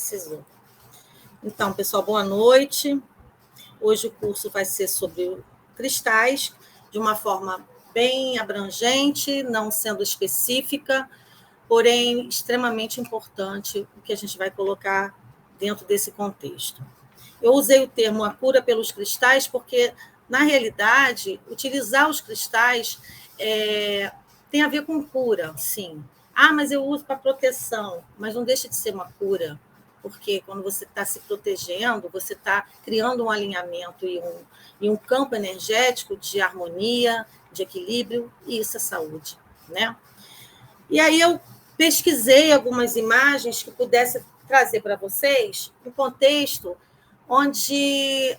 precisou. Então, pessoal, boa noite. Hoje o curso vai ser sobre cristais, de uma forma bem abrangente, não sendo específica, porém extremamente importante o que a gente vai colocar dentro desse contexto. Eu usei o termo a cura pelos cristais porque, na realidade, utilizar os cristais tem a ver com cura, sim. Ah, mas eu uso para proteção, mas não deixa de ser uma cura, porque quando você está se protegendo, você está criando um alinhamento e um campo energético de harmonia, de equilíbrio, e isso é saúde, né? E aí eu pesquisei algumas imagens que pudesse trazer para vocês um contexto onde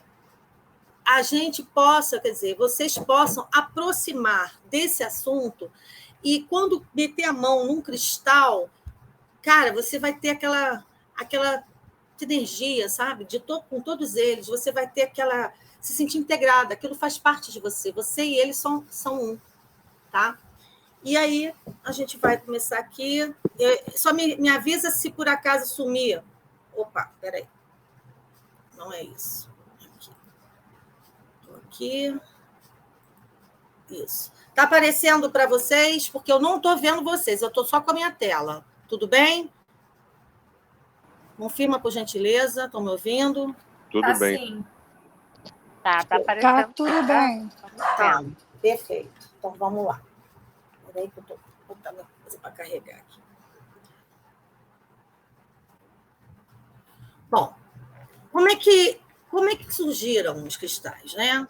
a gente possa, quer dizer, vocês possam aproximar desse assunto e quando meter a mão num cristal, cara, você vai ter aquela energia, sabe? Com todos eles, você vai ter aquela se sentir integrada, aquilo faz parte de você. Você e eles são um, tá? E aí a gente vai começar aqui. Só me avisa se por acaso sumir. Opa, peraí. Não é isso. Aqui. Isso. Está aparecendo para vocês? Porque eu não estou vendo vocês, eu estou só com a minha tela. Tudo bem? Confirma, por gentileza. Estão me ouvindo? Tudo bem. Sim. Tá aparecendo. Tá tudo bem. Tá, perfeito. Então, vamos lá. Peraí que eu estou botando uma coisa para carregar aqui. Bom, como é que surgiram os cristais, né?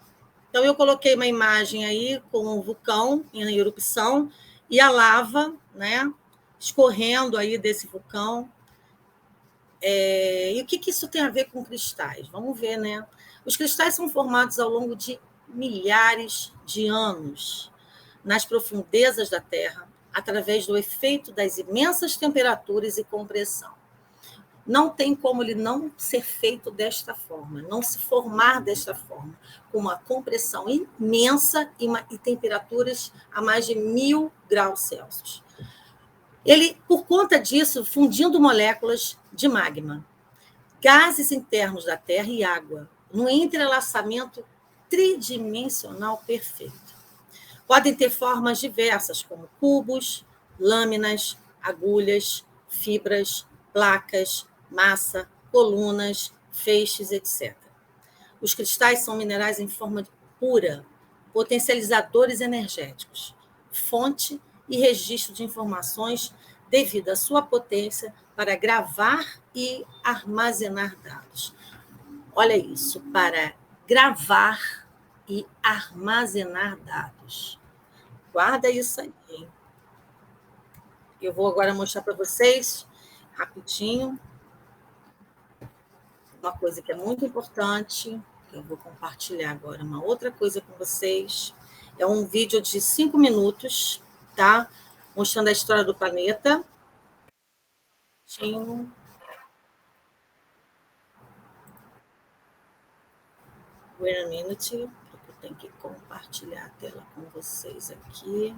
Então, eu coloquei uma imagem aí com um vulcão em erupção e a lava, né, escorrendo aí desse vulcão. E o que isso tem a ver com cristais? Vamos ver, né? Os cristais são formados ao longo de milhares de anos nas profundezas da Terra, através do efeito das imensas temperaturas e compressão. Não tem como ele não ser feito desta forma, não se formar desta forma, com uma compressão imensa e temperaturas a mais de 1000 graus Celsius. Ele, por conta disso, fundindo moléculas de magma, gases internos da Terra e água, num entrelaçamento tridimensional perfeito. Podem ter formas diversas, como cubos, lâminas, agulhas, fibras, placas, massa, colunas, feixes, etc. Os cristais são minerais em forma pura, potencializadores energéticos, fonte e registro de informações devido à sua potência para gravar e armazenar dados. Olha isso, para gravar e armazenar dados. Guarda isso aí. Hein? Eu vou agora mostrar para vocês, rapidinho, uma coisa que é muito importante, que eu vou compartilhar agora, uma outra coisa com vocês. É um vídeo de 5 minutos, tá? Mostrando a história do planeta. Wait a minute, porque eu tenho que compartilhar a tela com vocês aqui.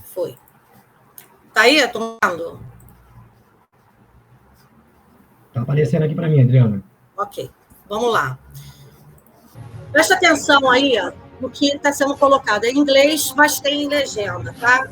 Foi. Tá aí, tomando? Tá aparecendo aqui para mim, Adriana. Ok, vamos lá. Presta atenção aí, ó, no que está sendo colocado. É em inglês, mas tem legenda, tá?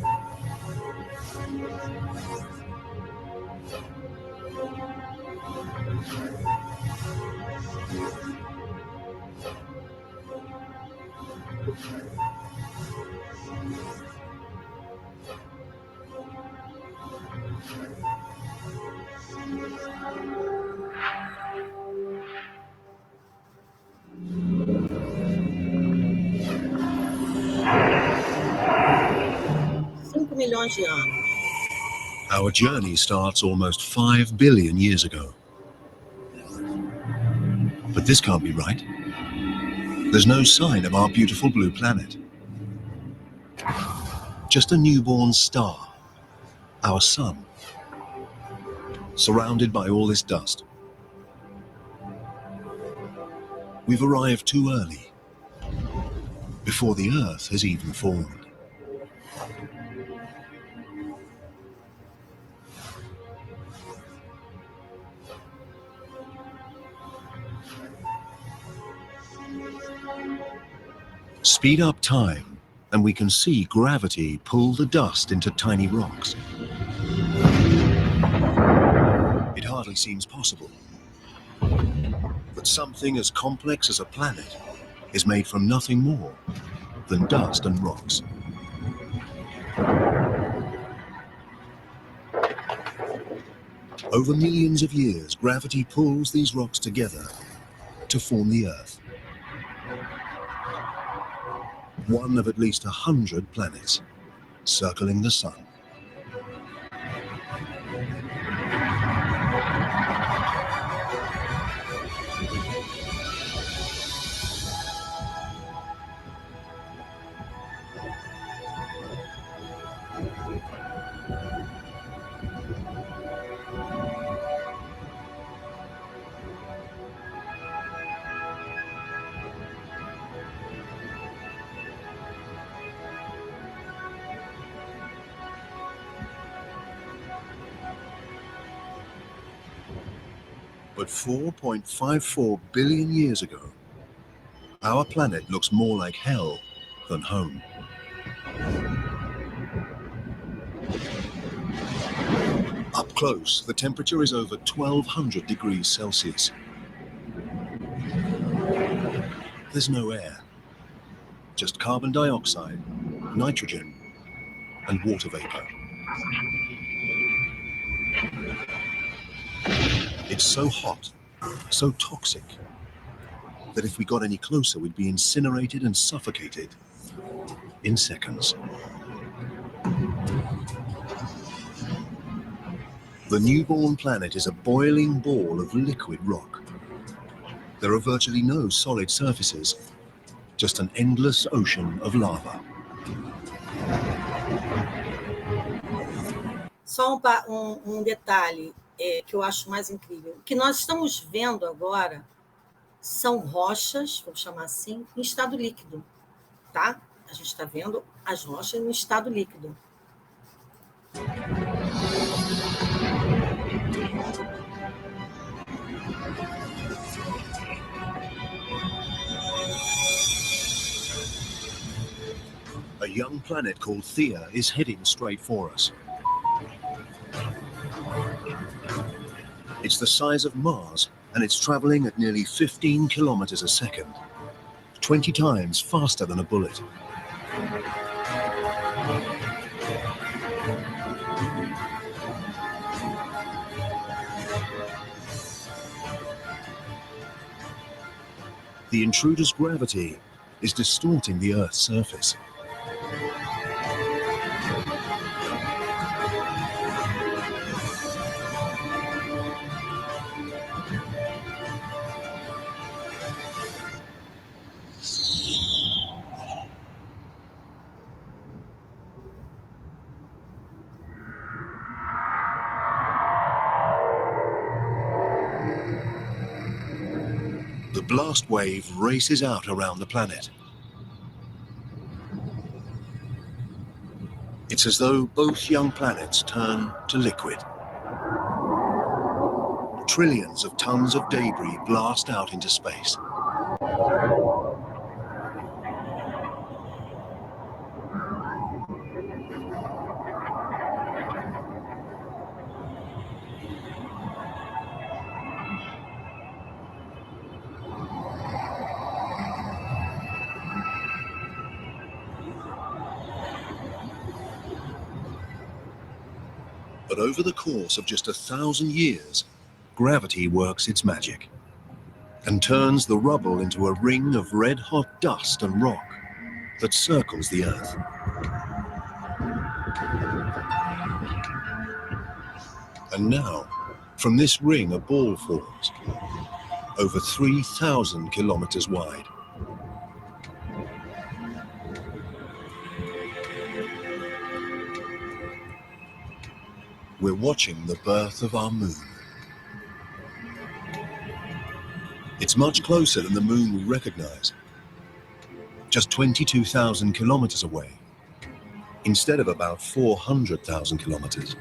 Milhões de anos. Our journey starts almost 5 billion years ago. But this can't be right. There's no sign of our beautiful blue planet. Just a newborn star, our sun, surrounded by all this dust. We've arrived too early, before the Earth has even formed. Speed up time, and we can see gravity pull the dust into tiny rocks. It hardly seems possible that something as complex as a planet is made from nothing more than dust and rocks. Over millions of years, gravity pulls these rocks together to form the Earth. One of at least 100 planets circling the sun. But 4.54 billion years ago, our planet looks more like hell than home. Up close, the temperature is over 1200 degrees Celsius. There's no air, just carbon dioxide, nitrogen, and water vapor. It's so hot, so toxic, that if we got any closer, we'd be incinerated and suffocated in seconds. The newborn planet is a boiling ball of liquid rock. There are virtually no solid surfaces, just an endless ocean of lava. Só um detalhe que eu acho mais incrível. O que nós estamos vendo agora são rochas, vou chamar assim, em estado líquido, tá? A gente está vendo as rochas em estado líquido. A young planet called Theia is heading straight for us. It's the size of Mars, and it's traveling at nearly 15 kilometers a second, 20 times faster than a bullet. The intruder's gravity is distorting the Earth's surface. The blast wave races out around the planet. It's as though both young planets turn to liquid. Trillions of tons of debris blast out into space. But over the course of just 1,000 years, gravity works its magic and turns the rubble into a ring of red-hot dust and rock that circles the Earth. And now, from this ring, a ball forms, over 3,000 kilometers wide. We're watching the birth of our moon. It's much closer than the moon we recognize, just 22,000 kilometers away, instead of about 400,000 kilometers.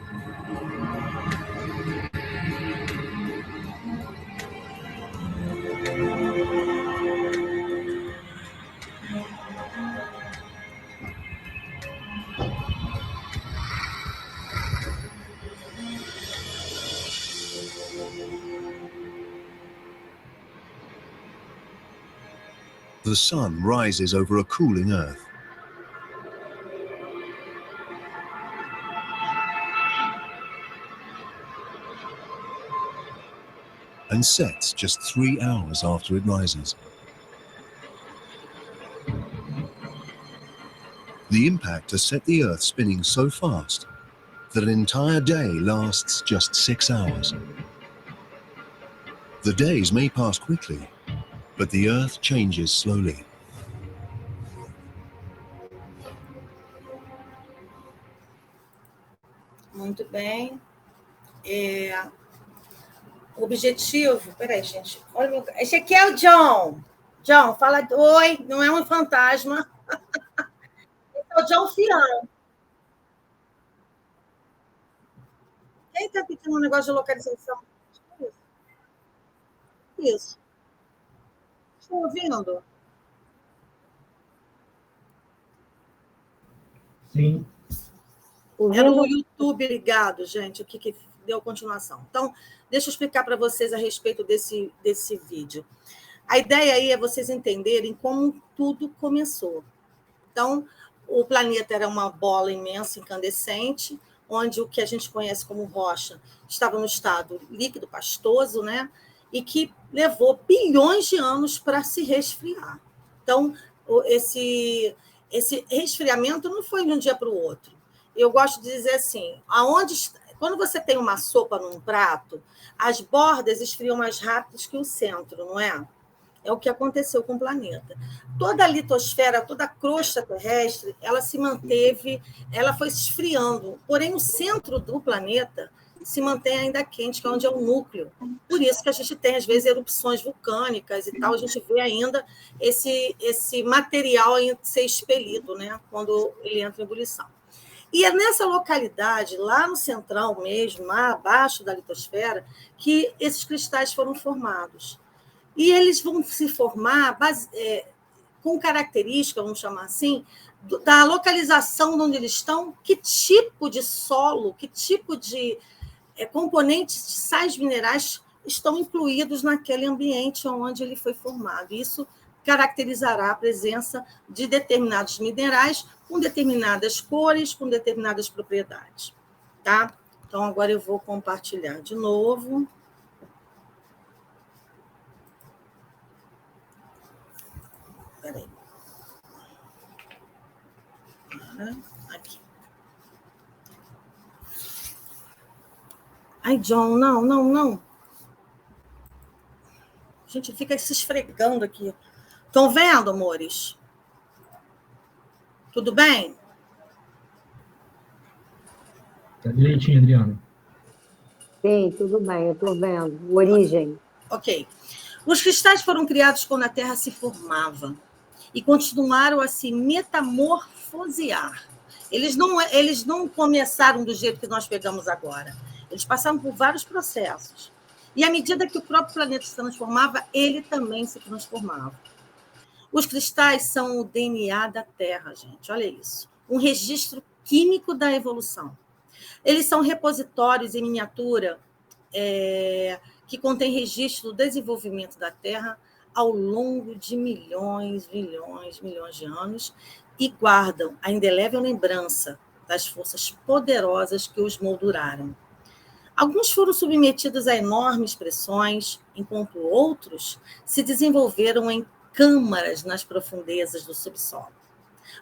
The sun rises over a cooling Earth. And sets just 3 hours after it rises. The impact has set the Earth spinning so fast that an entire day lasts just 6 hours. The days may pass quickly, but the Earth changes slowly. Muito bem. O objetivo... Peraí, gente. Olha, esse aqui é o John. John, fala... Oi, não é um fantasma. Esse é o John Fian. Quem está pedindo um negócio de localização? Isso. Estão ouvindo? Sim. Era o YouTube ligado, gente, o que deu continuação. Então, deixa eu explicar para vocês a respeito desse vídeo. A ideia aí é vocês entenderem como tudo começou. Então, o planeta era uma bola imensa, incandescente, onde o que a gente conhece como rocha estava no estado líquido, pastoso, né? E que levou bilhões de anos para se resfriar. Então, esse resfriamento não foi de um dia para o outro. Eu gosto de dizer assim, quando você tem uma sopa num prato, as bordas esfriam mais rápido que o centro, não é? É o que aconteceu com o planeta. Toda a litosfera, toda a crosta terrestre, ela se manteve, ela foi se esfriando, porém o centro do planeta se mantém ainda quente, que é onde é o núcleo. Por isso que a gente tem, às vezes, erupções vulcânicas e tal, a gente vê ainda esse material ser expelido, né, quando ele entra em ebulição. E é nessa localidade, lá no central mesmo, lá abaixo da litosfera, que esses cristais foram formados. E eles vão se formar com característica, vamos chamar assim, da localização onde eles estão, que tipo de solo, que tipo de componentes de sais minerais estão incluídos naquele ambiente onde ele foi formado. Isso caracterizará a presença de determinados minerais com determinadas cores, com determinadas propriedades. Tá? Então, agora eu vou compartilhar de novo. Espera aí. Aqui. Ai, John, não. A gente fica se esfregando aqui. Estão vendo, amores? Tudo bem? Tá direitinho, Adriana. Sim, tudo bem, eu estou vendo. Origem. Ok. Os cristais foram criados quando a Terra se formava e continuaram a se metamorfosear. Eles não começaram do jeito que nós pegamos agora. Eles passaram por vários processos. E à medida que o próprio planeta se transformava, ele também se transformava. Os cristais são o DNA da Terra, gente. Olha isso. Um registro químico da evolução. Eles são repositórios em miniatura que contém registro do desenvolvimento da Terra ao longo de milhões de anos e guardam a indelével lembrança das forças poderosas que os molduraram. Alguns foram submetidos a enormes pressões, enquanto outros se desenvolveram em câmaras nas profundezas do subsolo.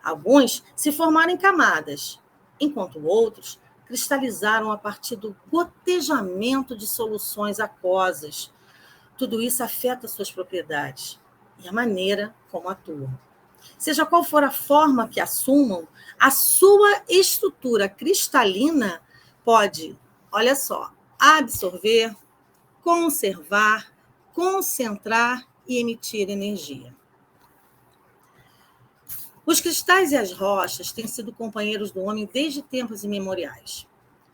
Alguns se formaram em camadas, enquanto outros cristalizaram a partir do gotejamento de soluções aquosas. Tudo isso afeta suas propriedades e a maneira como atuam. Seja qual for a forma que assumam, a sua estrutura cristalina pode, olha só, absorver, conservar, concentrar e emitir energia. Os cristais e as rochas têm sido companheiros do homem desde tempos imemoriais,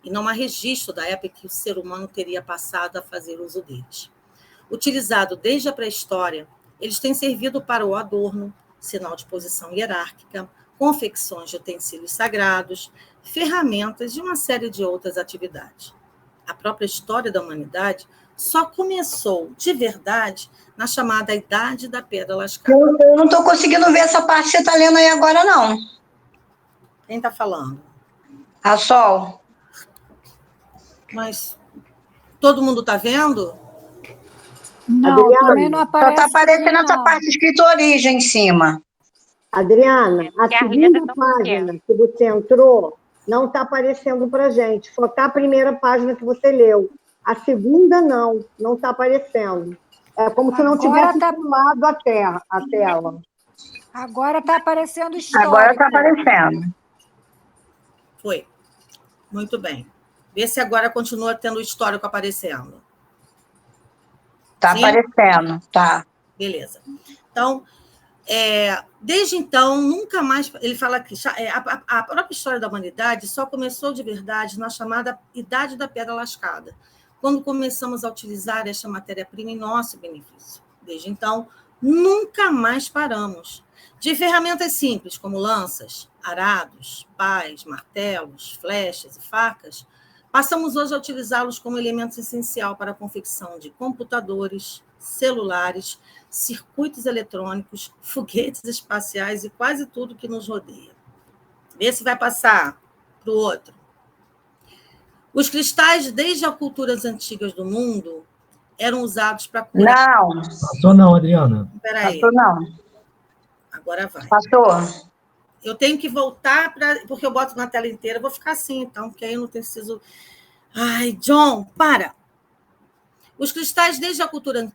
e não há registro da época que o ser humano teria passado a fazer uso deles. Utilizado desde a pré-história, eles têm servido para o adorno, sinal de posição hierárquica, confecções de utensílios sagrados, ferramentas e uma série de outras atividades. A própria história da humanidade só começou de verdade na chamada Idade da Pedra Lascada. Eu não estou conseguindo ver essa parte que você está lendo aí agora, não. Quem está falando? A Sol. Mas todo mundo está vendo? Não, Adriana, também não Só aparece. está aparecendo também, essa não. parte escrita origem em cima. Adriana, Porque a a Rita segunda tá com o quê? página que você entrou não está aparecendo para gente. Só está a primeira página que você leu. A segunda não está aparecendo. É como se não Agora tivesse tá- pulado a tela. Agora está aparecendo histórico. Agora está aparecendo. Foi. Muito bem. Vê se agora continua tendo o histórico aparecendo. Está Sim? aparecendo, tá. Beleza. Então, desde então, nunca mais... Ele fala que a própria história da humanidade só começou de verdade na chamada Idade da Pedra Lascada, quando começamos a utilizar esta matéria-prima em nosso benefício. Desde então, nunca mais paramos. De ferramentas simples, como lanças, arados, pás, martelos, flechas e facas, passamos hoje a utilizá-los como elementos essenciais para a confecção de computadores, celulares, circuitos eletrônicos, foguetes espaciais e quase tudo que nos rodeia. Vê se vai passar para o outro. Os cristais, desde as culturas antigas do mundo, eram usados para curar... Não, Passou não, Adriana. Espera aí, passou não. agora vai. Passou. Eu tenho que voltar, porque eu boto na tela inteira, eu vou ficar assim, então, porque aí eu não preciso... Ai, John, para! Os cristais, desde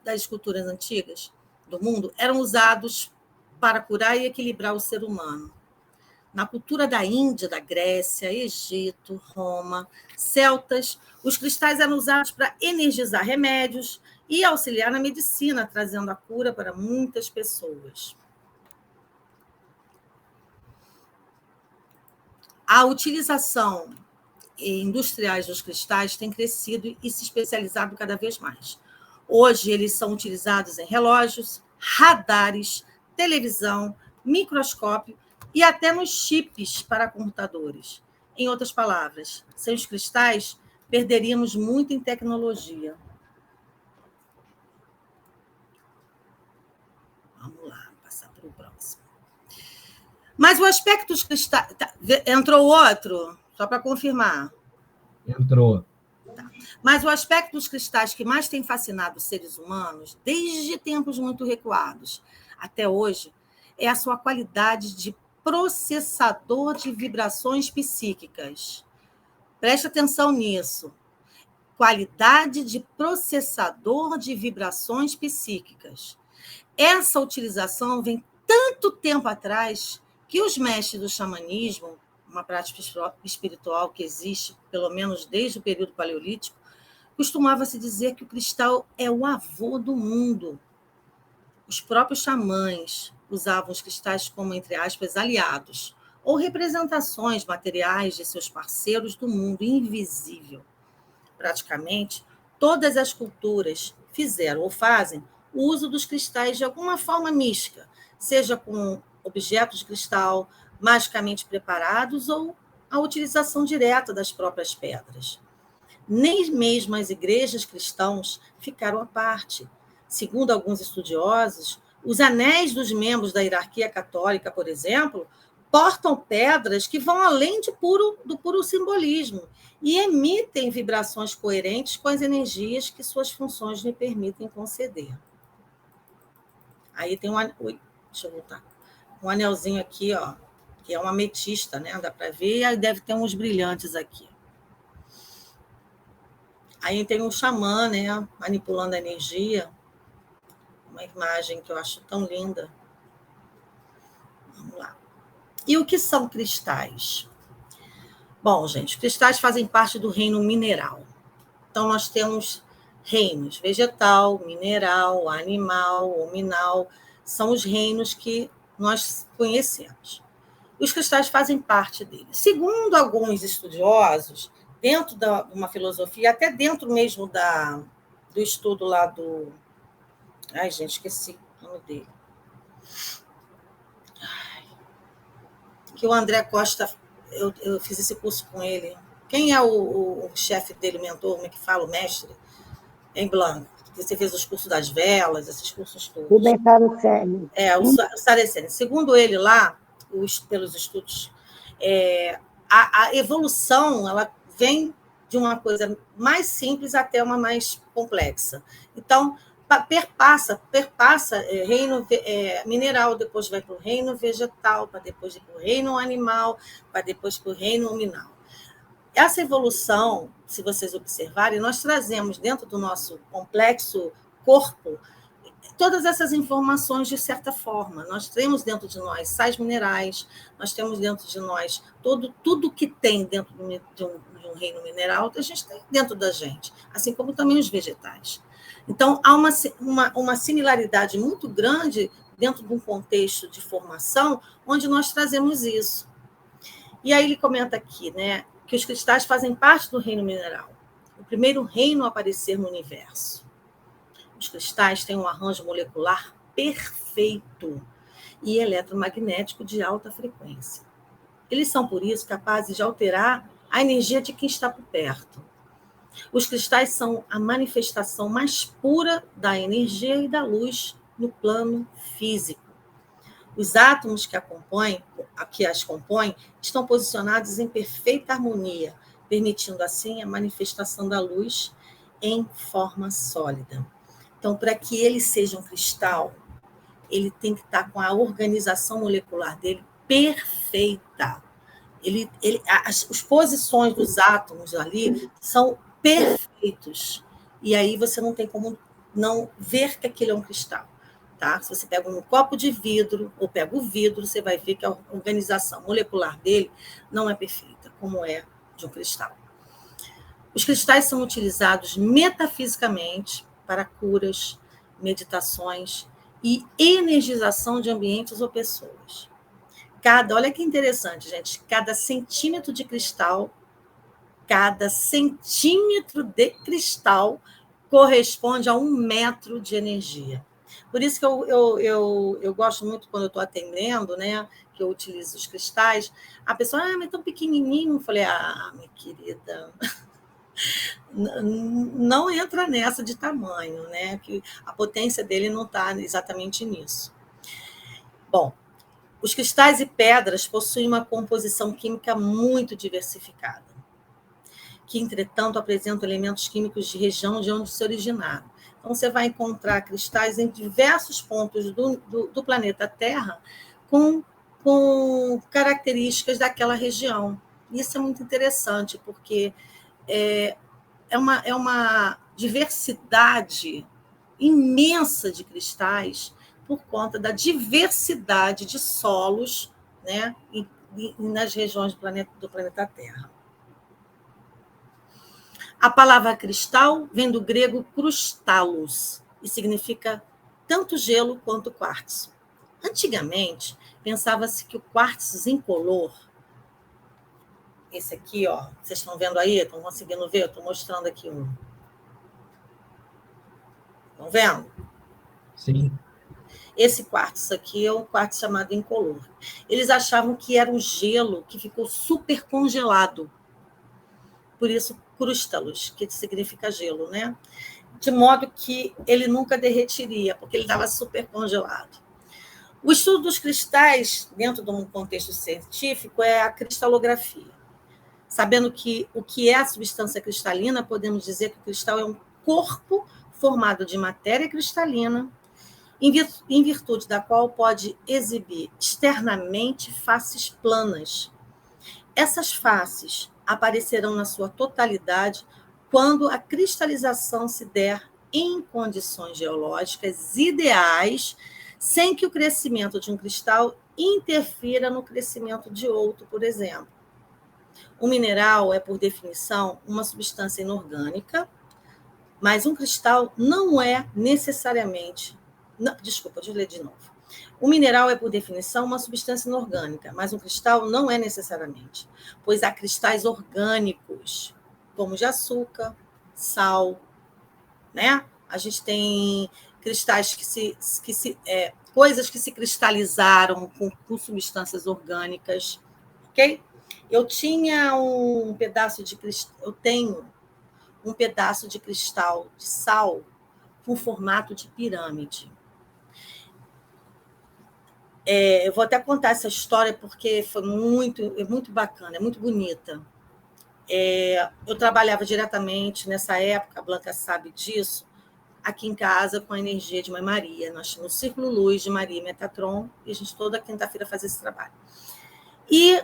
das culturas antigas do mundo, eram usados para curar e equilibrar o ser humano. Na cultura da Índia, da Grécia, Egito, Roma, celtas, os cristais eram usados para energizar remédios e auxiliar na medicina, trazendo a cura para muitas pessoas. A utilização industriais dos cristais tem crescido e se especializado cada vez mais. Hoje, eles são utilizados em relógios, radares, televisão, microscópio e até nos chips para computadores. Em outras palavras, sem os cristais, perderíamos muito em tecnologia. Vamos lá, passar para o próximo. Mas o aspecto dos cristais... Entrou outro? Só para confirmar. Entrou. Tá. Mas o aspecto dos cristais que mais tem fascinado os seres humanos, desde tempos muito recuados até hoje, é a sua qualidade de processador de vibrações psíquicas. Preste atenção nisso. Qualidade de processador de vibrações psíquicas. Essa utilização vem tanto tempo atrás que os mestres do xamanismo, uma prática espiritual que existe, pelo menos desde o período paleolítico, costumava-se dizer que o cristal é o avô do mundo. Os próprios xamãs usavam os cristais como, entre aspas, aliados, ou representações materiais de seus parceiros do mundo invisível. Praticamente, todas as culturas fizeram ou fazem o uso dos cristais de alguma forma mística, seja com objetos de cristal magicamente preparados ou a utilização direta das próprias pedras. Nem mesmo as igrejas cristãs ficaram à parte. Segundo alguns estudiosos, os anéis dos membros da hierarquia católica, por exemplo, portam pedras que vão além do puro simbolismo e emitem vibrações coerentes com as energias que suas funções lhe permitem conceder. Aí tem deixa eu voltar. Um anelzinho aqui, ó, que é uma ametista, né? Dá para ver, e aí deve ter uns brilhantes aqui. Aí tem um xamã, né? Manipulando a energia. Uma imagem que eu acho tão linda. Vamos lá. E o que são cristais? Bom, gente, os cristais fazem parte do reino mineral. Então, nós temos reinos vegetal, mineral, animal, hominal. São os reinos que nós conhecemos. Os cristais fazem parte deles. Segundo alguns estudiosos, dentro de uma filosofia, até dentro mesmo do estudo lá do... Ai, gente, esqueci o nome dele. Que o André Costa, eu fiz esse curso com ele. Quem é o chefe dele, mentor, como é que fala, o mestre? em Blanc. Você fez os cursos das velas, esses cursos todos. Rubem Saraceni. O Saraceni. Segundo ele lá, pelos estudos, a evolução ela vem de uma coisa mais simples até uma mais complexa. Então, perpassa reino mineral, depois vai para o reino vegetal, para depois ir para o reino animal, para depois para o reino nominal. Essa evolução, se vocês observarem, nós trazemos dentro do nosso complexo corpo todas essas informações de certa forma. Nós temos dentro de nós sais minerais, nós temos dentro de nós tudo que tem dentro de um reino mineral, a gente tem dentro da gente, assim como também os vegetais. Então, há uma similaridade muito grande dentro de um contexto de formação onde nós trazemos isso. E aí ele comenta aqui, né, que os cristais fazem parte do reino mineral, o primeiro reino a aparecer no universo. Os cristais têm um arranjo molecular perfeito e eletromagnético de alta frequência. Eles são, por isso, capazes de alterar a energia de quem está por perto. Os cristais são a manifestação mais pura da energia e da luz no plano físico. Os átomos que as compõem estão posicionados em perfeita harmonia, permitindo, assim, a manifestação da luz em forma sólida. Então, para que ele seja um cristal, ele tem que estar com a organização molecular dele perfeita. As posições dos átomos ali são perfeitos. E aí você não tem como não ver que aquilo é um cristal. Tá? Se você pega um copo de vidro ou pega o vidro, você vai ver que a organização molecular dele não é perfeita, como é de um cristal. Os cristais são utilizados metafisicamente para curas, meditações e energização de ambientes ou pessoas. Olha que interessante, gente, cada centímetro de cristal corresponde a 1 metro de energia. Por isso que eu gosto muito quando eu estou atendendo, né, que eu utilizo os cristais. A pessoa, mas é tão pequenininho. Eu falei, minha querida, não entra nessa de tamanho, né, que a potência dele não está exatamente nisso. Bom, os cristais e pedras possuem uma composição química muito diversificada, que, entretanto, apresentam elementos químicos de região de onde se originaram. Então, você vai encontrar cristais em diversos pontos do planeta Terra com características daquela região. Isso é muito interessante, porque é uma diversidade imensa de cristais por conta da diversidade de solos, né, nas regiões do planeta Terra. A palavra cristal vem do grego krustalos e significa tanto gelo quanto quartzo. Antigamente, pensava-se que o quartzo incolor, esse aqui, ó, vocês estão vendo aí? Estão conseguindo ver? Eu estou mostrando aqui um. Estão vendo? Sim. Esse quartzo aqui é um quartzo chamado incolor. Eles achavam que era um gelo que ficou super congelado. Por isso, krústalos, que significa gelo, né? De modo que ele nunca derretiria, porque ele estava super congelado. O estudo dos cristais, dentro de um contexto científico, é a cristalografia. Sabendo que o que é a substância cristalina, podemos dizer que o cristal é um corpo formado de matéria cristalina, em virtude da qual pode exibir externamente faces planas. Essas faces aparecerão na sua totalidade quando a cristalização se der em condições geológicas ideais, sem que o crescimento de um cristal interfira no crescimento de outro, por exemplo. O mineral é, por definição, uma substância inorgânica, mas um cristal não é necessariamente... Desculpa, deixa eu ler de novo. O mineral é, por definição, uma substância inorgânica, mas um cristal não é necessariamente, pois há cristais orgânicos, como de açúcar, sal, né? A gente tem cristais coisas que se cristalizaram com substâncias orgânicas, ok? Eu tinha um pedaço de cristal, eu tenho um pedaço de cristal de sal com formato de pirâmide. Eu vou até contar essa história porque foi muito bacana, é muito bonita. Eu trabalhava diretamente, nessa época, a Blanca sabe disso, aqui em casa com a energia de Mãe Maria. Nós tínhamos o Círculo Luz de Maria Metatron e a gente toda quinta-feira fazia esse trabalho. E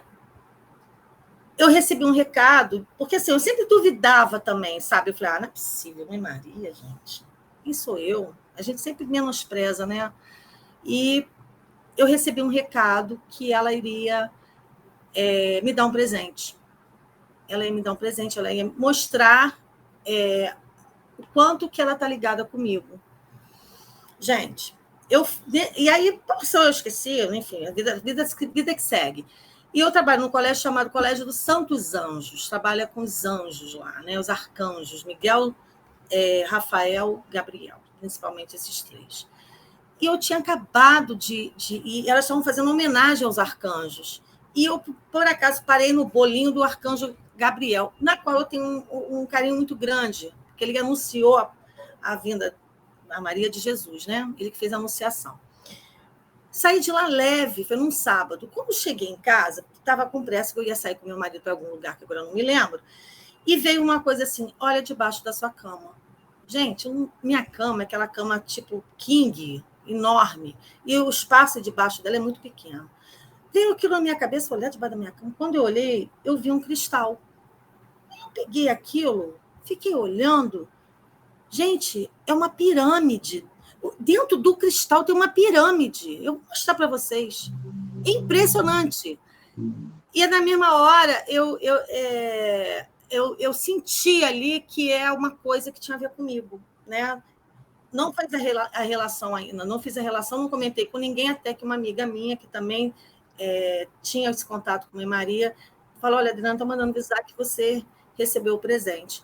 eu recebi um recado, porque assim, eu sempre duvidava também, sabe? Eu falei, não é possível, Mãe Maria, gente. Quem sou eu? A gente sempre menospreza, né? E eu recebi um recado que ela iria me dar um presente. Ela ia me dar um presente, ela ia mostrar o quanto que ela está ligada comigo. Gente, e aí, se eu esqueci, enfim, a vida que segue. E eu trabalho num colégio chamado Colégio dos Santos Anjos, trabalha com os anjos lá, né? Os arcanjos, Miguel, Rafael, Gabriel, principalmente esses três. E eu tinha acabado e elas estavam fazendo homenagem aos arcanjos. E eu, por acaso, parei no bolinho do arcanjo Gabriel, na qual eu tenho um carinho muito grande, porque ele anunciou a vinda da Maria de Jesus, né? Ele que fez a anunciação. Saí de lá leve, foi num sábado. Quando cheguei em casa, estava com pressa, que eu ia sair com meu marido para algum lugar, que agora eu não me lembro, e veio uma coisa assim, olha debaixo da sua cama. Gente, minha cama é aquela cama tipo king, enorme, e o espaço debaixo dela é muito pequeno. Veio aquilo na minha cabeça, olhar debaixo da minha cama. Quando eu olhei, eu vi um cristal. Eu peguei aquilo, fiquei olhando. Gente, é uma pirâmide. Dentro do cristal tem uma pirâmide. Eu vou mostrar para vocês. É impressionante. E na mesma hora, eu senti ali que é uma coisa que tinha a ver comigo, né? Não fiz a relação ainda, não fiz a relação, não comentei com ninguém, até que uma amiga minha, que também tinha esse contato com a Mãe Maria, falou, olha, Adriana, estou mandando avisar que você recebeu o presente.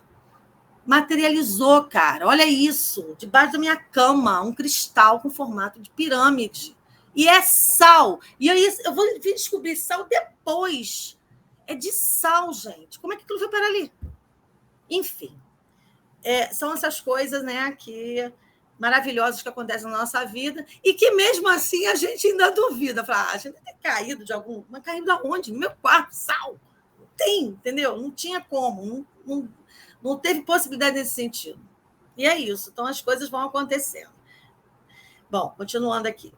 Materializou, cara, olha isso, debaixo da minha cama, um cristal com formato de pirâmide. E é sal. E aí eu vou descobrir sal depois. É de sal, gente. Como é que aquilo foi parar ali? Enfim, são essas coisas, né, maravilhosas que acontecem na nossa vida e que, mesmo assim, a gente ainda duvida. Fala, a gente tem caído de algum... Mas caiu de onde? No meu quarto, sal. Não tem, entendeu? Não tinha como. Não teve possibilidade nesse sentido. E é isso. Então, as coisas vão acontecendo. Bom, continuando aqui.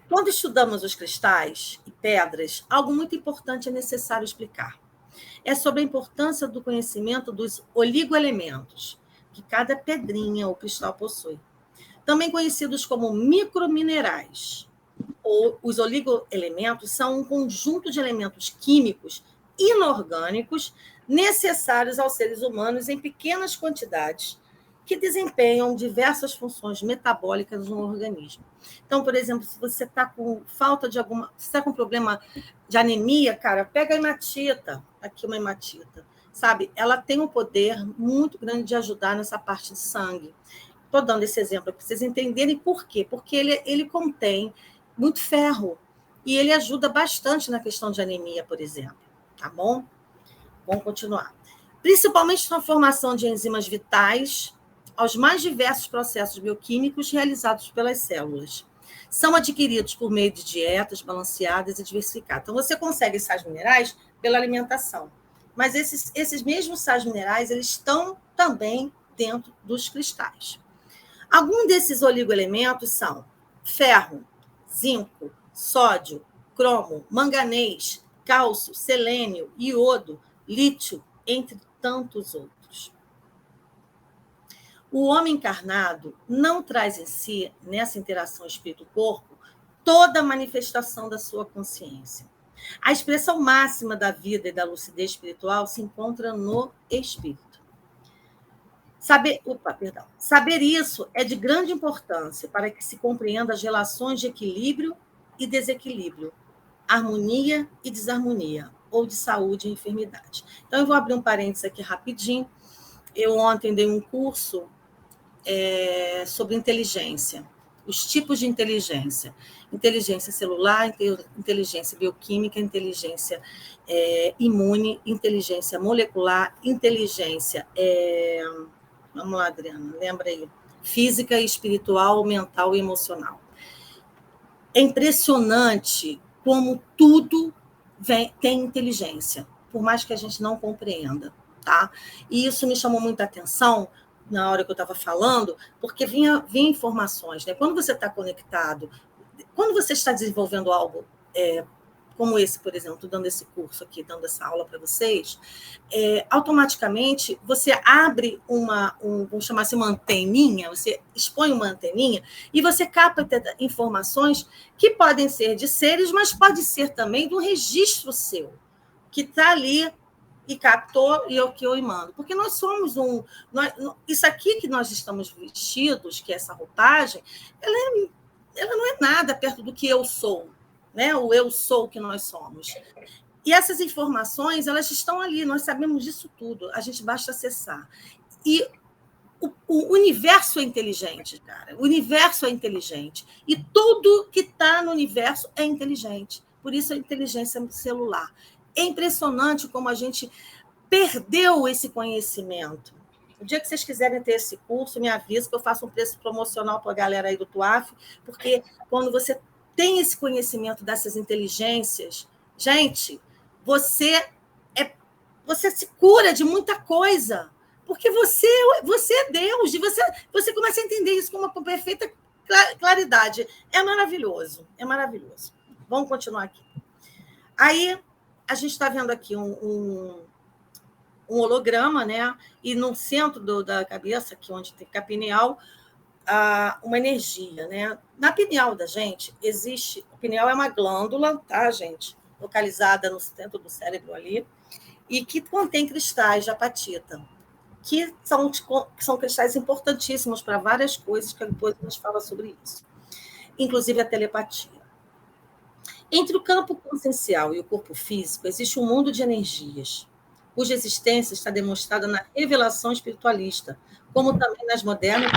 Quando estudamos os cristais e pedras, algo muito importante é necessário explicar. É sobre a importância do conhecimento dos oligoelementos que cada pedrinha ou cristal possui. Também conhecidos como microminerais. Os oligoelementos são um conjunto de elementos químicos inorgânicos necessários aos seres humanos em pequenas quantidades que desempenham diversas funções metabólicas no organismo. Então, por exemplo, se você está com falta de alguma... Se está com problema de anemia, cara, pega a hematita. Aqui uma hematita. Sabe? Ela tem um poder muito grande de ajudar nessa parte de sangue. Estou dando esse exemplo para vocês entenderem por quê. Porque ele contém muito ferro. E ele ajuda bastante na questão de anemia, por exemplo. Tá bom? Vamos continuar. Principalmente na formação de enzimas vitais aos mais diversos processos bioquímicos realizados pelas células. São adquiridos por meio de dietas balanceadas e diversificadas. Então, você consegue sais minerais pela alimentação. Mas esses mesmos sais minerais, eles estão também dentro dos cristais. Alguns desses oligoelementos são ferro, zinco, sódio, cromo, manganês, cálcio, selênio, iodo, lítio, entre tantos outros. O homem encarnado não traz em si, nessa interação espírito-corpo, toda a manifestação da sua consciência. A expressão máxima da vida e da lucidez espiritual se encontra no espírito. Saber isso é de grande importância para que se compreenda as relações de equilíbrio e desequilíbrio, harmonia e desarmonia, ou de saúde e enfermidade. Então, eu vou abrir um parênteses aqui rapidinho. Eu ontem dei um curso sobre inteligência. os tipos de inteligência. Inteligência celular, inteligência bioquímica, inteligência imune, inteligência molecular, inteligência... vamos lá, Adriana, lembra aí. Física, espiritual, mental e emocional. É impressionante como tudo tem inteligência, por mais que a gente não compreenda, tá? E isso me chamou muita atenção na hora que eu estava falando, porque vinha informações, né? Quando você está conectado, quando você está desenvolvendo algo como esse, por exemplo, estou dando esse curso aqui, dando essa aula para vocês, automaticamente você abre vamos chamar assim, uma anteninha, você expõe uma anteninha e você capta informações que podem ser de seres, mas pode ser também do registro seu, que está ali e captou e o que eu emano. Porque nós somos isso aqui que nós estamos vestidos, que é essa roupagem, ela não é nada perto do que eu sou, né? O eu sou que nós somos. E essas informações, elas estão ali, nós sabemos disso tudo, a gente basta acessar. E o universo é inteligente, cara. O universo é inteligente. E tudo que está no universo é inteligente. Por isso a inteligência celular. É impressionante como a gente perdeu esse conhecimento. O dia que vocês quiserem ter esse curso, me avisa que eu faço um preço promocional para a galera aí do TUAF, porque quando você tem esse conhecimento dessas inteligências, gente, você se cura de muita coisa, porque você é Deus, e você começa a entender isso com uma perfeita claridade. É maravilhoso, é maravilhoso. Vamos continuar aqui. Aí, a gente está vendo aqui um holograma, né? E no centro da cabeça, aqui onde tem a pineal, uma energia, né? Na pineal da gente existe... A pineal é uma glândula, tá, gente? Localizada no centro do cérebro ali, e que contém cristais de apatita, que são cristais importantíssimos para várias coisas, que depois a gente fala sobre isso. Inclusive a telepatia. Entre o campo consciencial e o corpo físico, existe um mundo de energias, cuja existência está demonstrada na revelação espiritualista, como também nas modernas.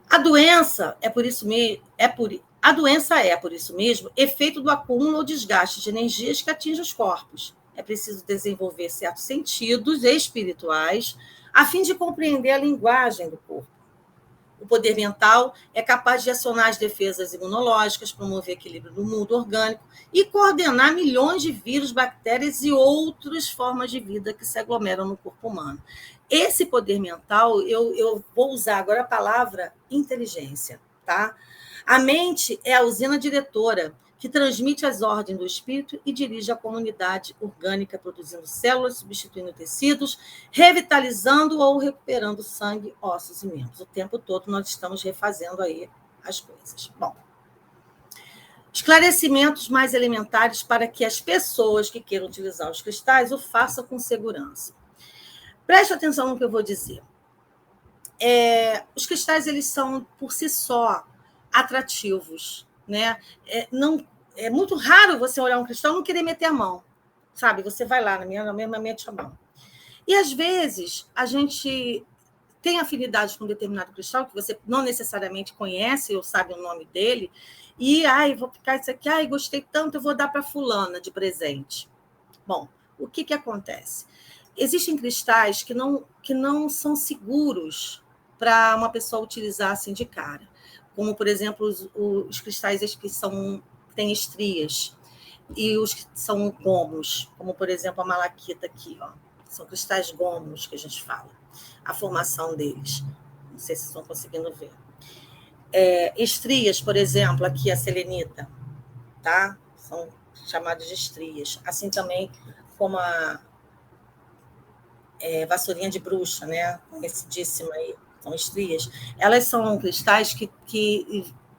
A doença por isso mesmo, efeito do acúmulo ou desgaste de energias que atinge os corpos. É preciso desenvolver certos sentidos espirituais a fim de compreender a linguagem do corpo. O poder mental é capaz de acionar as defesas imunológicas, promover equilíbrio do mundo orgânico e coordenar milhões de vírus, bactérias e outras formas de vida que se aglomeram no corpo humano. Esse poder mental, eu vou usar agora a palavra inteligência, tá? A mente é a usina diretora que transmite as ordens do espírito e dirige a comunidade orgânica, produzindo células, substituindo tecidos, revitalizando ou recuperando sangue, ossos e membros. O tempo todo nós estamos refazendo aí as coisas. Bom, esclarecimentos mais elementares para que as pessoas que queiram utilizar os cristais o façam com segurança. Preste atenção no que eu vou dizer. Os cristais, eles são, por si só, atrativos, né? É muito raro você olhar um cristal e não querer meter a mão, sabe? Você vai lá, na mesma mete a mão. E, às vezes, a gente tem afinidade com um determinado cristal, que você não necessariamente conhece ou sabe o nome dele, e, vou ficar isso aqui, gostei tanto, eu vou dar para fulana de presente. Bom, o que acontece? Existem cristais que não são seguros para uma pessoa utilizar assim de cara, como, por exemplo, os cristais que têm estrias, e os que são gomos, como, por exemplo, a malaquita aqui, ó. São cristais gomos que a gente fala, a formação deles. Não sei se estão conseguindo ver. Estrias, por exemplo, aqui a selenita, tá? São chamadas de estrias. Assim também como a vassourinha de bruxa, né? Conhecidíssima aí, são estrias. Elas são cristais que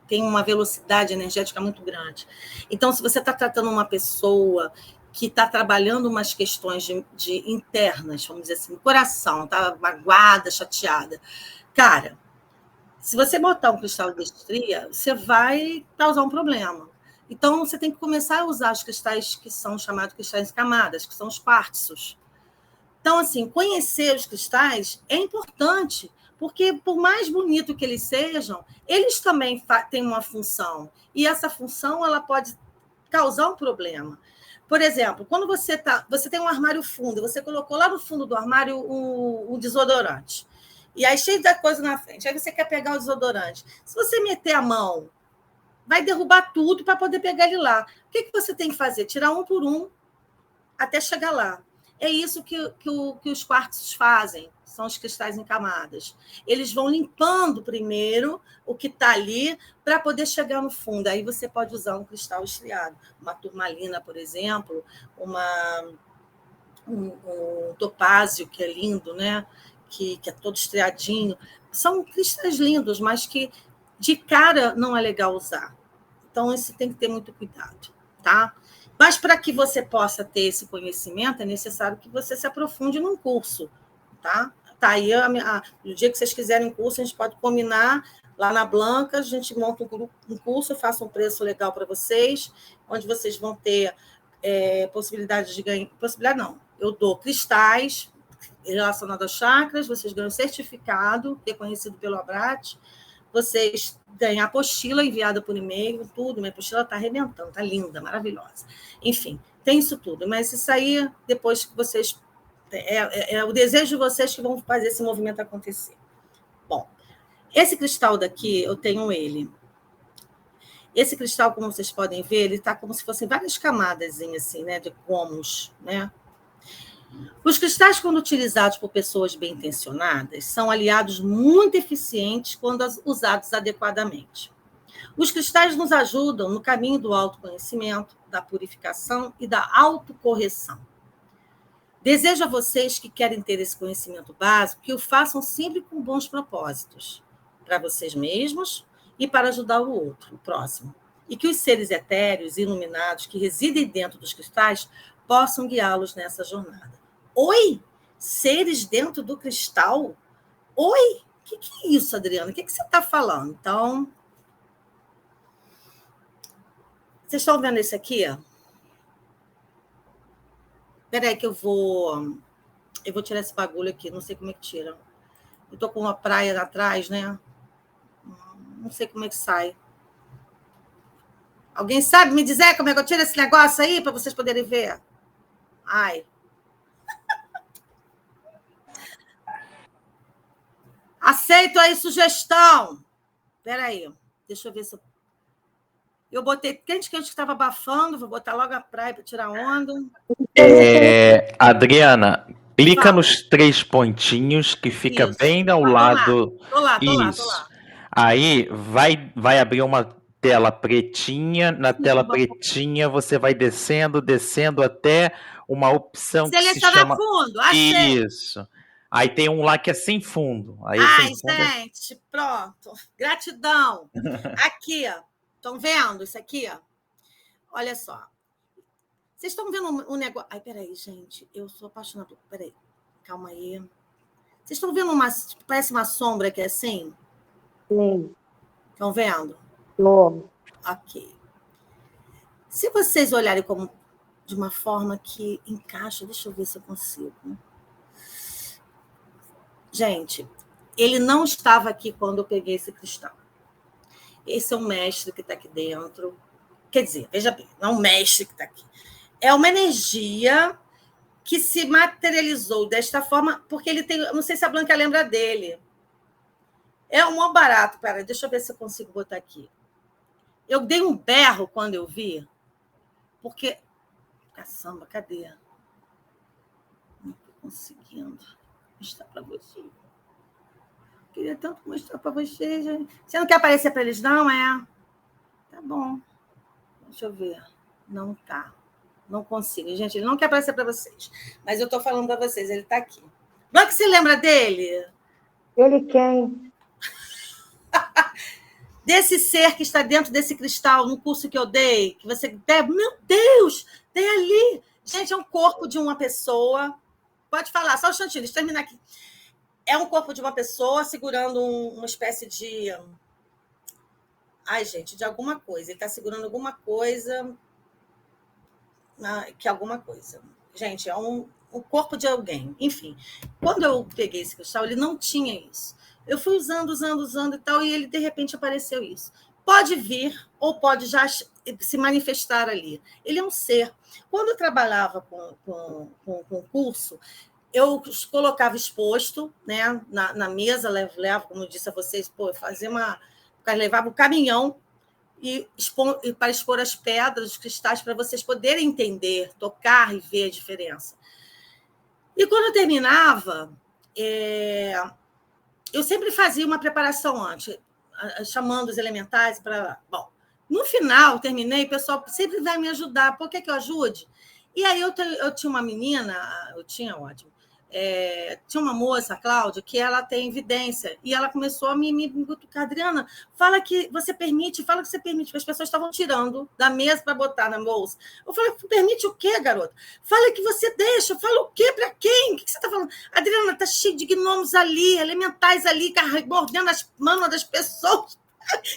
têm uma velocidade energética muito grande. Então, se você está tratando uma pessoa que está trabalhando umas questões de internas, vamos dizer assim, no coração, está magoada, chateada. Cara, se você botar um cristal de estria, você vai causar um problema. Então, você tem que começar a usar os cristais que são chamados cristais de camadas, que são os quartzos. Então, assim, conhecer os cristais é importante, Porque, por mais bonito que eles sejam, eles também têm uma função. E essa função ela pode causar um problema. Por exemplo, quando você tem um armário fundo, você colocou lá no fundo do armário um desodorante. E aí, cheio da coisa na frente. Aí você quer pegar o desodorante. Se você meter a mão, vai derrubar tudo para poder pegar ele lá. O que você tem que fazer? Tirar um por um até chegar lá. É isso que os quartzos fazem, são os cristais em camadas. Eles vão limpando primeiro o que está ali para poder chegar no fundo. Aí você pode usar um cristal estriado, uma turmalina, por exemplo, um topázio, que é lindo, né? Que é todo estriadinho. São cristais lindos, mas que de cara não é legal usar. Então, isso tem que ter muito cuidado, tá? Mas para que você possa ter esse conhecimento, é necessário que você se aprofunde num curso, tá? Tá aí, no dia que vocês quiserem um curso, a gente pode combinar lá na Blanca, a gente monta um curso, eu faço um preço legal para vocês, onde vocês vão ter possibilidade de ganhar... Possibilidade não, eu dou cristais relacionados a chakras, vocês ganham certificado, reconhecido pelo Abrat, vocês ganham a apostila enviada por e-mail, tudo. Minha apostila está arrebentando, está linda, maravilhosa. Enfim, tem isso tudo. Mas isso aí, depois que vocês... É o desejo de vocês que vão fazer esse movimento acontecer. Bom, esse cristal daqui, eu tenho ele. Esse cristal, como vocês podem ver, ele está como se fossem várias camadas, assim, né, de gomos, né? Os cristais, quando utilizados por pessoas bem-intencionadas, são aliados muito eficientes quando usados adequadamente. Os cristais nos ajudam no caminho do autoconhecimento, da purificação e da autocorreção. Desejo a vocês que querem ter esse conhecimento básico que o façam sempre com bons propósitos, para vocês mesmos e para ajudar o outro, o próximo. E que os seres etéreos e iluminados que residem dentro dos cristais possam guiá-los nessa jornada. Oi? Seres dentro do cristal? Oi? O que é isso, Adriana? O que você está falando? Então, vocês estão vendo esse aqui? Espera aí que eu vou tirar esse bagulho aqui, não sei como é que tira. Eu estou com uma praia atrás, né? Não sei como é que sai. Alguém sabe me dizer como é que eu tiro esse negócio aí para vocês poderem ver? Ai. Aceito aí sugestão. Espera aí, deixa eu ver se eu botei quente que estava abafando, vou botar logo a praia para tirar onda. Adriana, clica nos 3 pontinhos que fica Isso. bem ao lado. Tô lá. Aí vai abrir uma tela pretinha. Na tela pretinha você vai descendo até uma opção que se chama... fundo, achei. Isso. Aí tem um lá que é sem fundo. Aí gente, pronto. Gratidão. Aqui, ó. Estão vendo isso aqui? Ó? Olha só. Vocês estão vendo um negócio... Ai, peraí, gente. Eu sou apaixonada. Peraí. Calma aí. Vocês estão vendo parece uma sombra que é assim? Sim. Estão vendo? Estou. Ok. Se vocês olharem como de uma forma que encaixa... Deixa eu ver se eu consigo. Gente, ele não estava aqui quando eu peguei esse cristal. Esse é um mestre que está aqui dentro. Quer dizer, veja bem, não é um mestre que está aqui. É uma energia que se materializou desta forma, porque ele tem... Não sei se a Blanca lembra dele. É um mó barato. Pera, deixa eu ver se eu consigo botar aqui. Eu dei um berro quando eu vi, porque... Caçamba, cadê? Não estou conseguindo mostrar para você. Queria tanto mostrar para vocês. Você não quer aparecer para eles, não? Tá bom. Deixa eu ver. Não tá. Não consigo. Gente, ele não quer aparecer para vocês. Mas eu estou falando para vocês, ele está aqui. Blanca, você lembra dele? Ele quem? Desse ser que está dentro desse cristal, no curso que eu dei, que você... Meu Deus! Tem ali! Gente, é um corpo de uma pessoa... Pode falar, só um instantinho, deixa eu terminar aqui. É um corpo de uma pessoa segurando uma espécie de... Ai, gente, de alguma coisa. Ele está segurando alguma coisa... Que alguma coisa. Gente, é um corpo de alguém. Enfim, quando eu peguei esse cristal, ele não tinha isso. Eu fui usando e tal, e ele, de repente, apareceu isso. Pode vir, ou pode já se manifestar ali. Ele é um ser. Quando eu trabalhava com curso, eu colocava exposto, né, na mesa, levo, como eu disse a vocês, levava o caminhão para expor as pedras, os cristais, para vocês poderem entender, tocar e ver a diferença. E quando eu terminava, eu sempre fazia uma preparação antes, chamando os elementais para... Bom, no final, terminei, o pessoal sempre vai me ajudar. Por que eu ajude? E aí eu tinha uma menina, tinha uma moça, a Cláudia, que ela tem evidência, e ela começou a me cutucar. Adriana, fala que você permite, porque as pessoas estavam tirando da mesa para botar na bolsa. Eu falei, permite o quê, garota? Fala que você deixa, fala o quê, para quem? O que você está falando? Adriana, está cheio de gnomos ali, elementais ali, mordendo as manos das pessoas,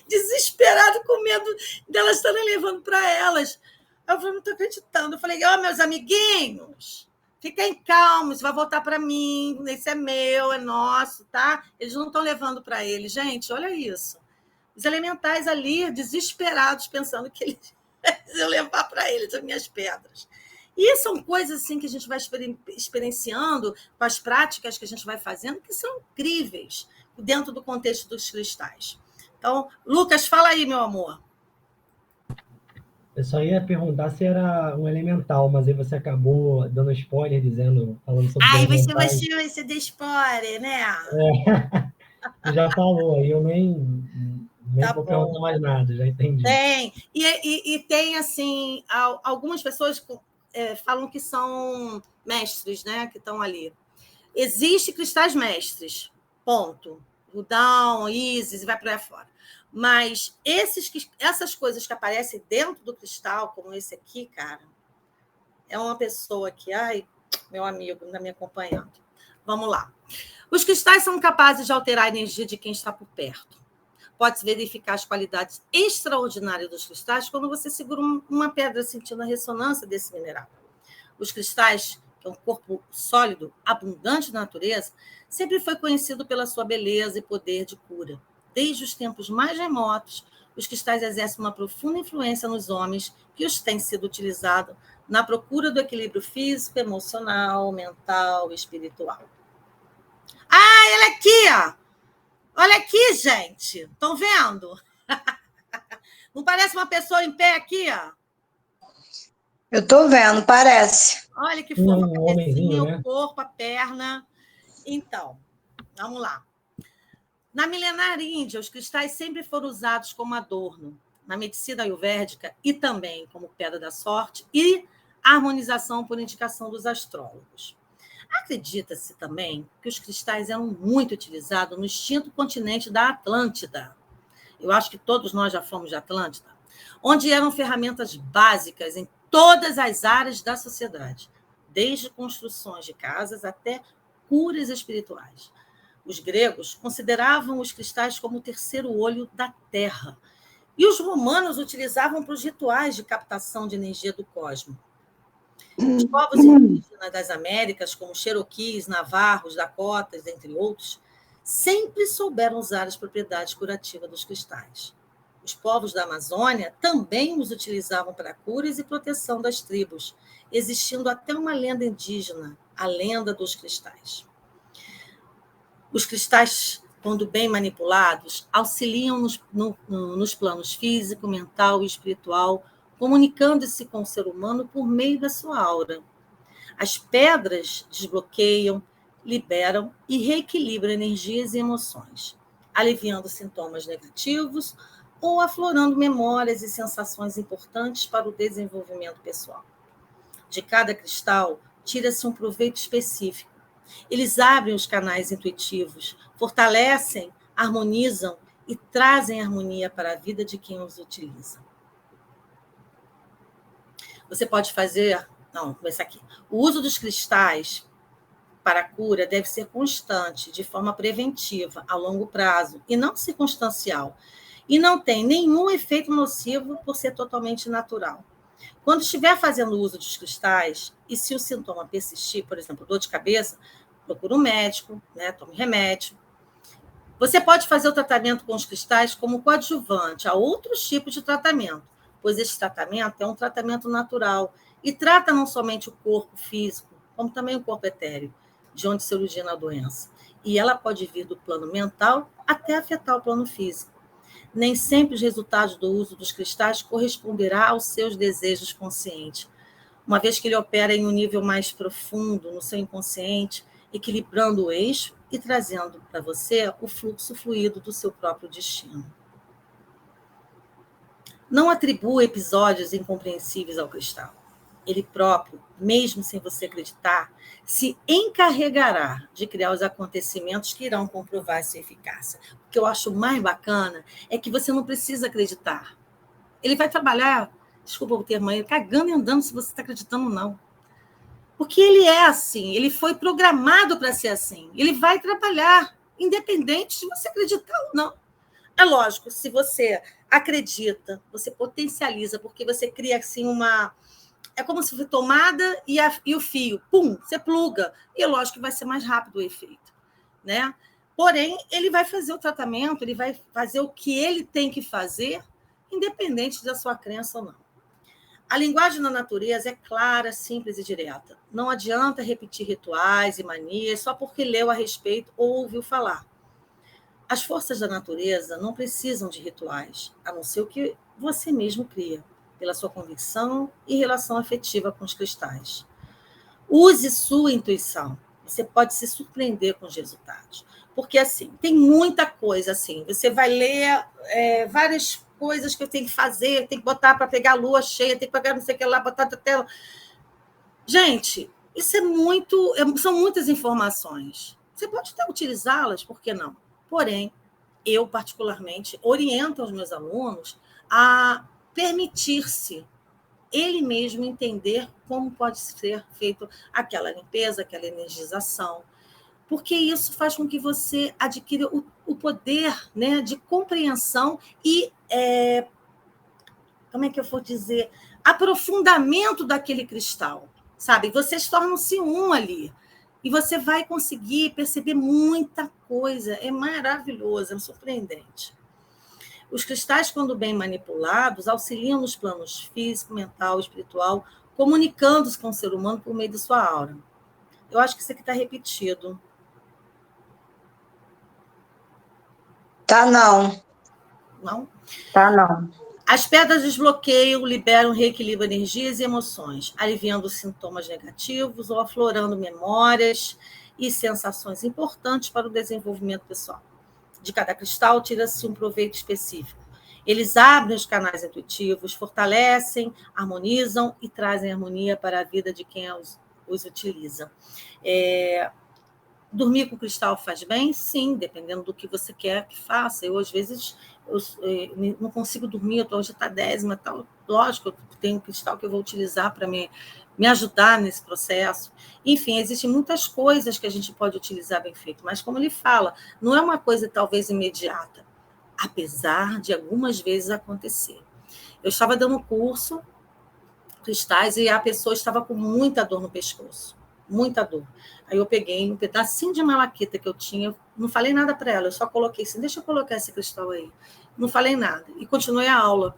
desesperado, com medo delas estarem levando para elas. Eu falei, não estou acreditando. Eu falei, meus amiguinhos, fiquem calmos, vai voltar para mim, esse é meu, é nosso, tá? Eles não estão levando para eles. Gente, olha isso. Os elementais ali, desesperados, pensando que eles iam levar para eles as minhas pedras. E são coisas assim que a gente vai experienciando com as práticas que a gente vai fazendo, que são incríveis dentro do contexto dos cristais. Então, Lucas, fala aí, meu amor. Eu só ia perguntar se era um elemental, mas aí você acabou dando spoiler, falando sobre elementais. Você deu spoiler, né? Você já falou, aí eu nem vou perguntar mais nada, já entendi. Tem. E tem, assim, algumas pessoas falam que são mestres, né? Que estão ali. Existem cristais mestres, ponto. Rudão, Isis, e vai para lá fora. Mas essas coisas que aparecem dentro do cristal, como esse aqui, cara, é uma pessoa que, meu amigo, ainda me acompanhando. Vamos lá. Os cristais são capazes de alterar a energia de quem está por perto. Pode-se verificar as qualidades extraordinárias dos cristais quando você segura uma pedra sentindo a ressonância desse mineral. Os cristais, que é um corpo sólido, abundante na natureza, sempre foi conhecido pela sua beleza e poder de cura. Desde os tempos mais remotos, os cristais exercem uma profunda influência nos homens que os têm sido utilizados na procura do equilíbrio físico, emocional, mental e espiritual. Olha aqui, ó! Olha aqui, gente! Estão vendo? Não parece uma pessoa em pé aqui, ó? Eu estou vendo, parece. Olha que fofo, a cabecinha, né? O corpo, a perna. Então, vamos lá. Na milenar Índia, os cristais sempre foram usados como adorno, na medicina ayurvédica e também como pedra da sorte e harmonização por indicação dos astrólogos. Acredita-se também que os cristais eram muito utilizados no extinto continente da Atlântida. Eu acho que todos nós já fomos de Atlântida, onde eram ferramentas básicas em todas as áreas da sociedade, desde construções de casas até curas espirituais. Os gregos consideravam os cristais como o terceiro olho da Terra, e os romanos utilizavam para os rituais de captação de energia do cosmos. Os povos indígenas das Américas, como Cherokees, Navarros, Dakotas, entre outros, sempre souberam usar as propriedades curativas dos cristais. Os povos da Amazônia também os utilizavam para curas e proteção das tribos, existindo até uma lenda indígena, a lenda dos cristais. Os cristais, quando bem manipulados, auxiliam nos planos físico, mental e espiritual, comunicando-se com o ser humano por meio da sua aura. As pedras desbloqueiam, liberam e reequilibram energias e emoções, aliviando sintomas negativos ou aflorando memórias e sensações importantes para o desenvolvimento pessoal. De cada cristal, tira-se um proveito específico. Eles abrem os canais intuitivos, fortalecem, harmonizam e trazem harmonia para a vida de quem os utiliza. Você pode fazer... Não, vou começar aqui. O uso dos cristais para a cura deve ser constante, de forma preventiva, a longo prazo, e não circunstancial. E não tem nenhum efeito nocivo por ser totalmente natural. Quando estiver fazendo uso dos cristais, e se o sintoma persistir, por exemplo, dor de cabeça, procure um médico, né, tome remédio. Você pode fazer o tratamento com os cristais como coadjuvante a outros tipos de tratamento, pois esse tratamento é um tratamento natural e trata não somente o corpo físico, como também o corpo etéreo, de onde se origina a doença. E ela pode vir do plano mental até afetar o plano físico. Nem sempre os resultados do uso dos cristais corresponderá aos seus desejos conscientes, uma vez que ele opera em um nível mais profundo no seu inconsciente, equilibrando o eixo e trazendo para você o fluxo fluido do seu próprio destino. Não atribua episódios incompreensíveis ao cristal. Ele próprio, mesmo sem você acreditar, se encarregará de criar os acontecimentos que irão comprovar sua eficácia. O que eu acho mais bacana é que você não precisa acreditar. Ele vai trabalhar, desculpa o termo aí, cagando e andando se você está acreditando ou não. Porque ele é assim, ele foi programado para ser assim. Ele vai trabalhar, independente de você acreditar ou não. É lógico, se você acredita, você potencializa, porque você cria assim uma... É como se fosse tomada e o fio, pum, você pluga. E é lógico que vai ser mais rápido o efeito, né? Porém, ele vai fazer o tratamento, ele vai fazer o que ele tem que fazer, independente da sua crença ou não. A linguagem da natureza é clara, simples e direta. Não adianta repetir rituais e manias só porque leu a respeito ou ouviu falar. As forças da natureza não precisam de rituais, a não ser o que você mesmo cria, pela sua convicção e relação afetiva com os cristais. Use sua intuição. Você pode se surpreender com os resultados. Porque, assim, tem muita coisa, assim. Você vai ler várias coisas que eu tenho que fazer, tem que botar para pegar a lua cheia, tem que pegar não sei o que lá, botar na tela. Gente, isso são muitas informações. Você pode até utilizá-las, por que não? Porém, eu, particularmente, oriento os meus alunos a permitir-se ele mesmo entender como pode ser feito aquela limpeza, aquela energização, porque isso faz com que você adquira o poder, né, de compreensão e, como é que eu vou dizer, aprofundamento daquele cristal, sabe? Vocês tornam-se um ali. E você vai conseguir perceber muita coisa. É maravilhoso, é surpreendente. Os cristais, quando bem manipulados, auxiliam nos planos físico, mental, espiritual, comunicando-se com o ser humano por meio de sua aura. Eu acho que isso aqui está repetido. Tá, não. Não? Tá, não. As pedras desbloqueiam, liberam, reequilibram energias e emoções, aliviando sintomas negativos ou aflorando memórias e sensações importantes para o desenvolvimento pessoal. De cada cristal, tira-se um proveito específico. Eles abrem os canais intuitivos, fortalecem, harmonizam e trazem harmonia para a vida de quem os utiliza. Dormir com cristal faz bem? Sim, dependendo do que você quer que faça. Eu, às vezes, não consigo dormir, hoje está 10ª, tal. Lógico, eu tenho um cristal que eu vou utilizar para me ajudar nesse processo. Enfim, existem muitas coisas que a gente pode utilizar bem feito, mas, como ele fala, não é uma coisa talvez imediata, apesar de algumas vezes acontecer. Eu estava dando curso, cristais, e a pessoa estava com muita dor no pescoço, muita dor. Aí eu peguei um pedacinho de malaquita que eu tinha, não falei nada para ela, eu só coloquei assim, deixa eu colocar esse cristal aí. Não falei nada, e continuei a aula.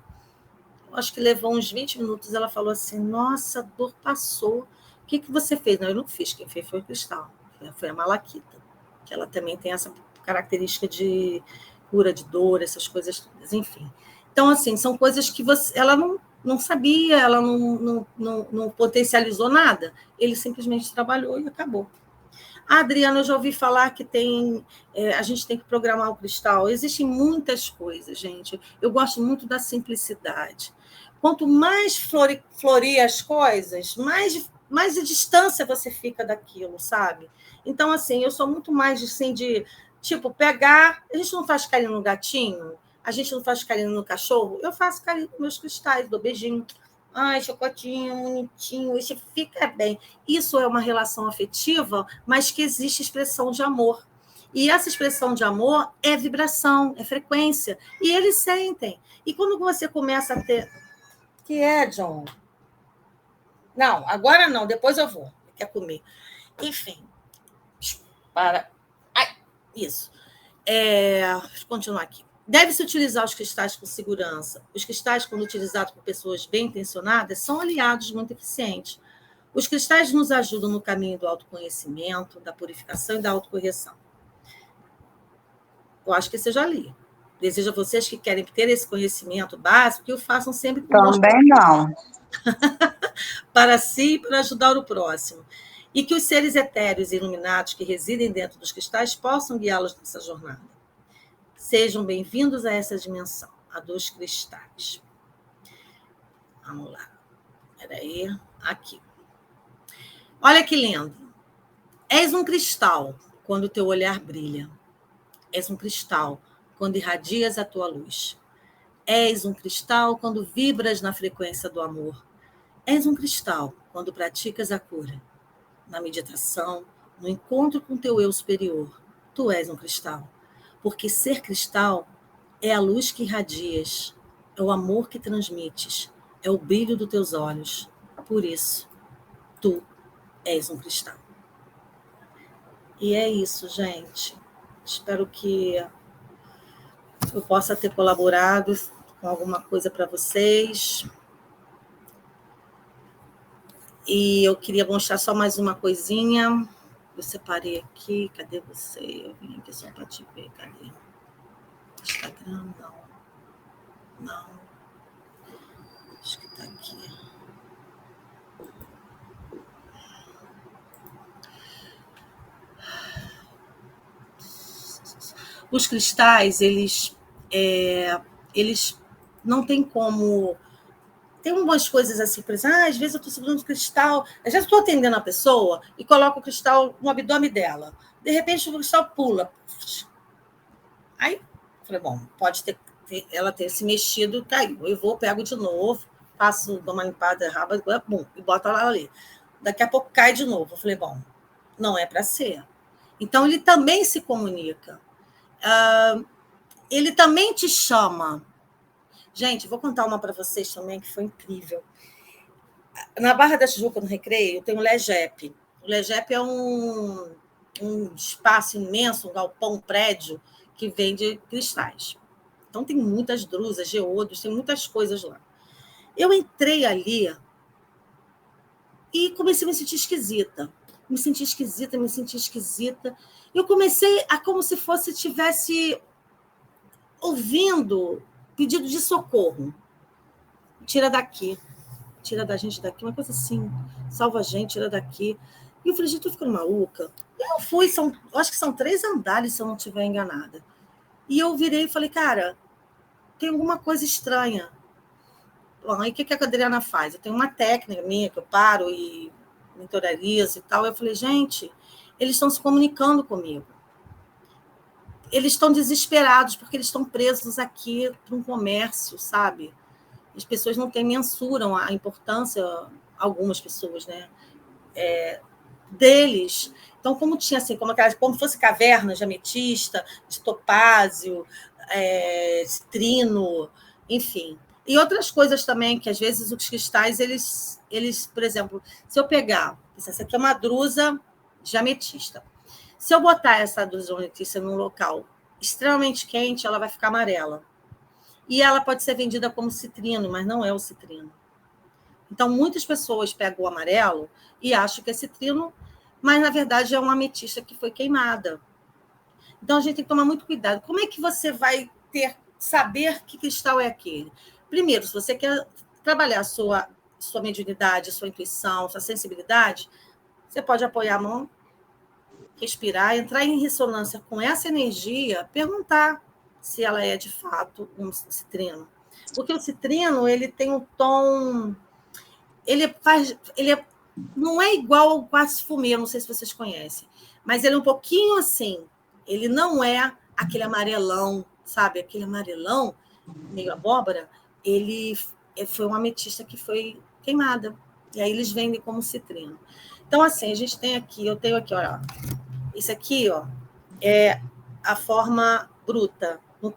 Acho que levou uns 20 minutos, ela falou assim, nossa, a dor passou. O que você fez? Não, eu não fiz, quem fez foi o cristal, foi a malaquita, que ela também tem essa característica de cura de dor, essas coisas todas, enfim. Então, assim, são coisas que ela não sabia, ela não potencializou nada, ele simplesmente trabalhou e acabou. Adriana, eu já ouvi falar que a gente tem que programar o cristal. Existem muitas coisas, gente. Eu gosto muito da simplicidade. Quanto mais florir as coisas, mais de distância você fica daquilo, sabe? Então, assim, eu sou muito mais assim, de tipo, pegar... A gente não faz carinho no gatinho? A gente não faz carinho no cachorro? Eu faço carinho com meus cristais, dou beijinho. Ai, chocotinho, bonitinho, isso fica bem. Isso é uma relação afetiva, mas que existe expressão de amor. E essa expressão de amor é vibração, é frequência. E eles sentem. E quando você começa a ter... Que é, John? Não, agora não, depois eu vou. Quer comer. Enfim. Para. Ai, isso. Deixa eu continuar aqui. Deve-se utilizar os cristais com segurança. Os cristais, quando utilizados por pessoas bem intencionadas, são aliados muito eficientes. Os cristais nos ajudam no caminho do autoconhecimento, da purificação e da autocorreção. Eu acho que esse eu já li. Desejo a vocês que querem ter esse conhecimento básico que o façam sempre conosco. Também não. Para si e para ajudar o próximo. E que os seres etéreos e iluminados que residem dentro dos cristais possam guiá-los nessa jornada. Sejam bem-vindos a essa dimensão, a dos cristais. Vamos lá. Espera aí. Aqui. Olha que lindo. És um cristal quando o teu olhar brilha. És um cristal quando irradias a tua luz. És um cristal quando vibras na frequência do amor. És um cristal quando praticas a cura. Na meditação, no encontro com teu eu superior, tu és um cristal. Porque ser cristal é a luz que irradias, é o amor que transmites, é o brilho dos teus olhos. Por isso, tu és um cristal. E é isso, gente. Espero que eu possa ter colaborado com alguma coisa para vocês. E eu queria mostrar só mais uma coisinha. Eu separei aqui. Cadê você? Eu vim aqui só para te ver. Cadê? Instagram? Não. Não. Acho que está aqui. Os cristais, eles não tem como... Tem umas coisas assim, por exemplo, às vezes eu estou segurando o cristal, às vezes eu estou atendendo a pessoa e coloco o cristal no abdômen dela. De repente, o cristal pula. Aí, falei, bom, pode ter ela ter se mexido e caiu. Eu vou, pego de novo, dou uma limpada rápida, e boto ela ali. Daqui a pouco cai de novo. Eu falei, bom, não é para ser. Então, ele também se comunica. Ele também te chama. Gente, vou contar uma para vocês também que foi incrível. Na Barra da Tijuca, no Recreio, tem o LEGEP. O LEGEP é um espaço imenso, um galpão, um prédio que vende cristais. Então, tem muitas drusas, geodos, tem muitas coisas lá. Eu entrei ali e comecei a me sentir esquisita. Me senti esquisita. Eu comecei a como se estivesse ouvindo pedido de socorro. Tira daqui. Tira da gente daqui. Uma coisa assim. Salva a gente, tira daqui. E eu falei, gente, tô ficando maluca. Eu fui, acho que são 3 andares, se eu não estiver enganada. E eu virei e falei, cara, tem alguma coisa estranha. Bom, aí o que a Adriana faz? Eu tenho uma técnica minha que eu paro e mentorarizo e tal. Eu falei, gente, eles estão se comunicando comigo. Eles estão desesperados porque eles estão presos aqui para um comércio, sabe? As pessoas não mensuram a importância, algumas pessoas, né? Deles. Então, como tinha assim, como fosse cavernas de ametista, de topázio, citrino, enfim. E outras coisas também, que às vezes os cristais, eles, por exemplo, se eu pegar, essa aqui é uma drusa de ametista. Se eu botar essa drusa de ametista num local extremamente quente, ela vai ficar amarela. E ela pode ser vendida como citrino, mas não é o citrino. Então, muitas pessoas pegam o amarelo e acham que é citrino, mas, na verdade, é uma ametista que foi queimada. Então, a gente tem que tomar muito cuidado. Como é que você vai saber que cristal é aquele? Primeiro, se você quer trabalhar a sua mediunidade, a sua intuição, a sua sensibilidade, você pode apoiar a mão, respirar, entrar em ressonância com essa energia, perguntar se ela é, de fato, um citrino. Porque o citrino, ele tem um tom... não é igual ao quartzo fumê, não sei se vocês conhecem, mas ele é um pouquinho assim. Ele não é aquele amarelão, sabe? Aquele amarelão, meio abóbora, ele foi uma ametista que foi queimada. E aí eles vendem como citrino. Então, assim, eu tenho aqui, olha, isso aqui, ó, é a forma bruta.